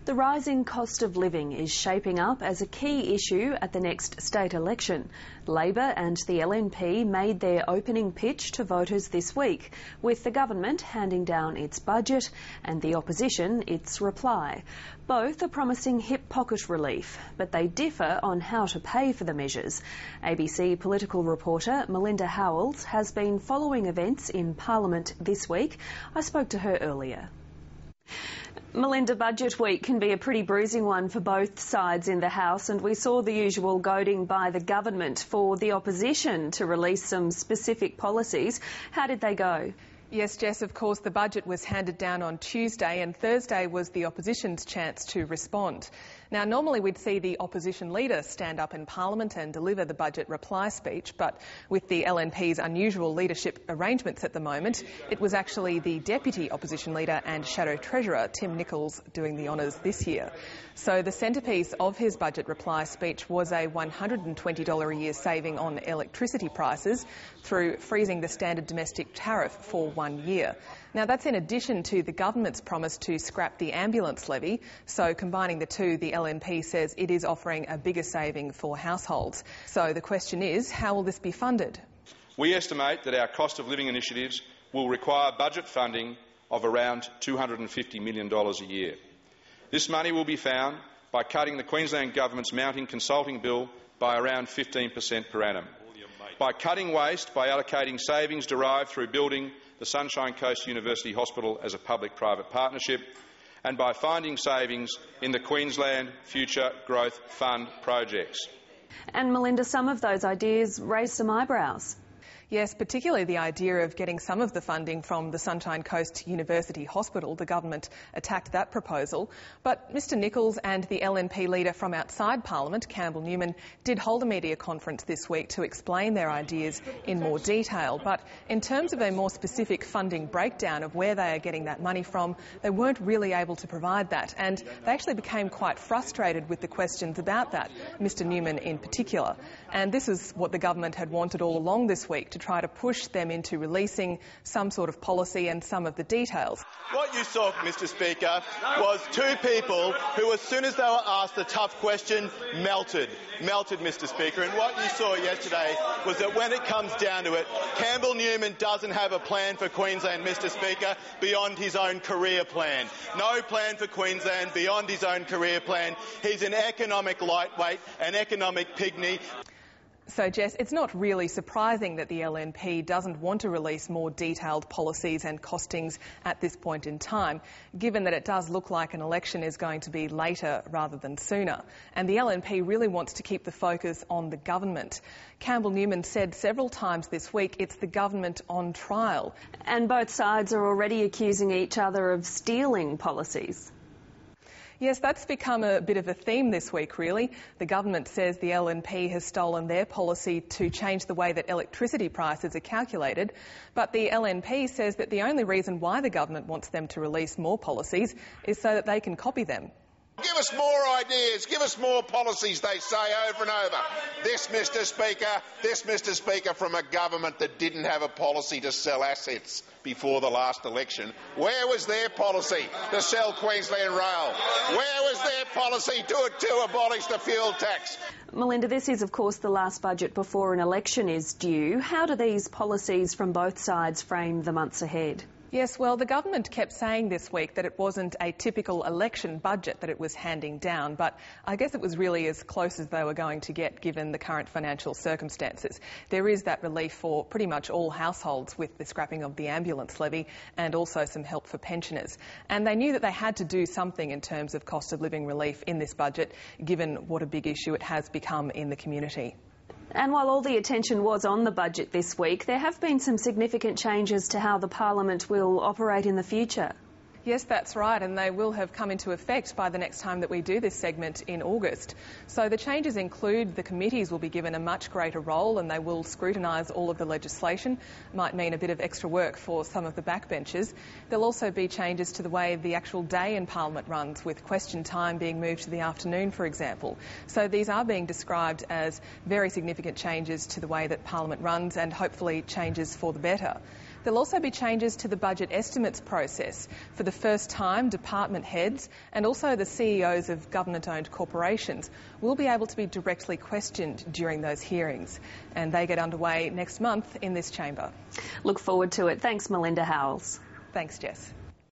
The rising cost of living is shaping up as a key issue at the next state election. Labor and the LNP made their opening pitch to voters this week, with the government handing down its budget and the opposition its reply. Both are promising hip pocket relief, but they differ on how to pay for the measures. ABC political reporter Melinda Howells has been following events in Parliament this week. I spoke to her earlier. Melinda, budget week can be a pretty bruising one for both sides in the House, and we saw the usual goading by the government for the opposition to release some specific policies. How did they go? Yes, Jess, of course, the budget was handed down on Tuesday and Thursday was the opposition's chance to respond. Now, normally we'd see the opposition leader stand up in Parliament and deliver the budget reply speech, but with the LNP's unusual leadership arrangements at the moment, it was actually the Deputy Opposition Leader and Shadow Treasurer, Tim Nicholls, doing the honours this year. So the centrepiece of his budget reply speech was a $120 a year saving on electricity prices through freezing the standard domestic tariff for 1 year. Now, that's in addition to the government's promise to scrap the ambulance levy. So combining the two, the LNP says it is offering a bigger saving for households. So the question is, how will this be funded? We estimate that our cost of living initiatives will require budget funding of around $250 million a year. This money will be found by cutting the Queensland Government's mounting consulting bill by around 15% per annum, by cutting waste by allocating savings derived through building the Sunshine Coast University Hospital as a public-private partnership, and by finding savings in the Queensland Future Growth Fund projects. And Melinda, some of those ideas raised some eyebrows. Yes, particularly the idea of getting some of the funding from the Sunshine Coast University Hospital. The government attacked that proposal. But Mr Nicholls and the LNP leader from outside Parliament, Campbell Newman, did hold a media conference this week to explain their ideas in more detail. But in terms of a more specific funding breakdown of where they are getting that money from, they weren't really able to provide that. And they actually became quite frustrated with the questions about that, Mr Newman in particular. And this is what the government had wanted all along this week, to try to push them into releasing some sort of policy and some of the details. What you saw, Mr Speaker, was two people who, as soon as they were asked the tough question, melted, Mr Speaker. And what you saw yesterday was that when it comes down to it, Campbell Newman doesn't have a plan for Queensland, Mr Speaker, beyond his own career plan. No plan for Queensland beyond his own career plan. He's an economic lightweight, an economic pygmy. So, Jess, it's not really surprising that the LNP doesn't want to release more detailed policies and costings at this point in time, given that it does look like an election is going to be later rather than sooner. And the LNP really wants to keep the focus on the government. Campbell Newman said several times this week it's the government on trial. And both sides are already accusing each other of stealing policies. Yes, that's become a bit of a theme this week, really. The government says the LNP has stolen their policy to change the way that electricity prices are calculated, but the LNP says that the only reason why the government wants them to release more policies is so that they can copy them. Give us more ideas, give us more policies, they say over and over. This, Mr Speaker, from a government that didn't have a policy to sell assets before the last election. Where was their policy to sell Queensland Rail? Where was their policy to abolish the fuel tax? Melinda, this is, of course, the last budget before an election is due. How do these policies from both sides frame the months ahead? Yes, well, the government kept saying this week that it wasn't a typical election budget that it was handing down, but I guess it was really as close as they were going to get given the current financial circumstances. There is that relief for pretty much all households with the scrapping of the ambulance levy and also some help for pensioners. And they knew that they had to do something in terms of cost of living relief in this budget, given what a big issue it has become in the community. And while all the attention was on the budget this week, there have been some significant changes to how the Parliament will operate in the future. Yes, that's right, and they will have come into effect by the next time that we do this segment in August. So the changes include the committees will be given a much greater role and they will scrutinise all of the legislation. Might mean a bit of extra work for some of the backbenchers. There'll also be changes to the way the actual day in Parliament runs, with question time being moved to the afternoon, for example. So these are being described as very significant changes to the way that Parliament runs and hopefully changes for the better. There'll also be changes to the budget estimates process. For the first time, department heads and also the CEOs of government-owned corporations will be able to be directly questioned during those hearings. And they get underway next month in this chamber. Look forward to it. Thanks, Melinda Howells. Thanks, Jess.